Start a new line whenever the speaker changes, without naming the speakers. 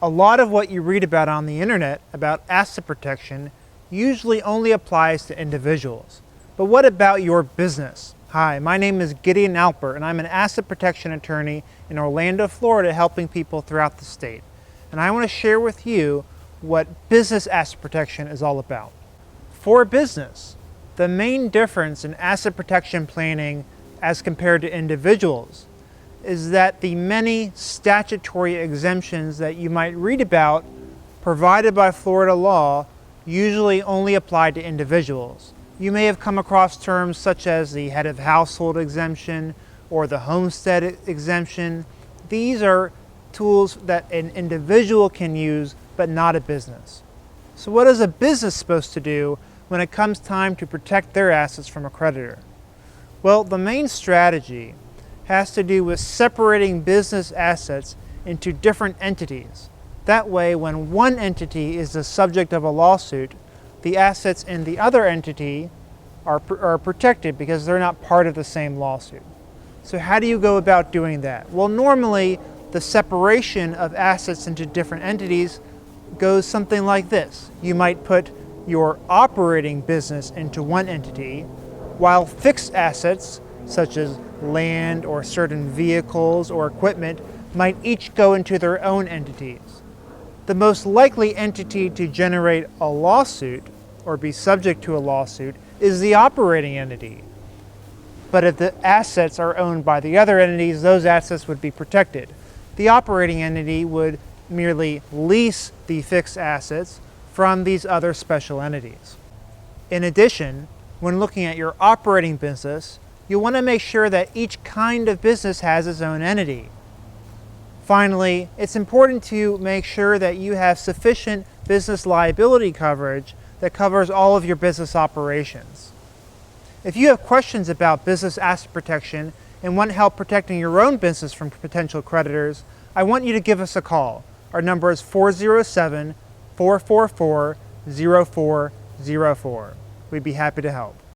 A lot of what you read about on the internet about asset protection usually only applies to individuals. But what about your business? Hi, my name is Gideon Alper, and I'm an asset protection attorney in Orlando, Florida, helping people throughout the state. And I want to share with you what business asset protection is all about. For business, the main difference in asset protection planning as compared to individuals is that the many statutory exemptions that you might read about provided by Florida law usually only apply to individuals. You may have come across terms such as the head of household exemption or the homestead exemption. These are tools that an individual can use, but not a business. So what is a business supposed to do when it comes time to protect their assets from a creditor? Well, the main strategy has to do with separating business assets into different entities. That way, when one entity is the subject of a lawsuit, the assets in the other entity are protected because they're not part of the same lawsuit. So how do you go about doing that? Well, normally the separation of assets into different entities goes something like this. You might put your operating business into one entity, while fixed assets such as land or certain vehicles or equipment might each go into their own entities. The most likely entity to generate a lawsuit or be subject to a lawsuit is the operating entity. But if the assets are owned by the other entities, those assets would be protected. The operating entity would merely lease the fixed assets from these other special entities. In addition, when looking at your operating business, you want to make sure that each kind of business has its own entity. Finally, it's important to make sure that you have sufficient business liability coverage that covers all of your business operations. If you have questions about business asset protection and want help protecting your own business from potential creditors, I want you to give us a call. Our number is 407-444-0404. We'd be happy to help.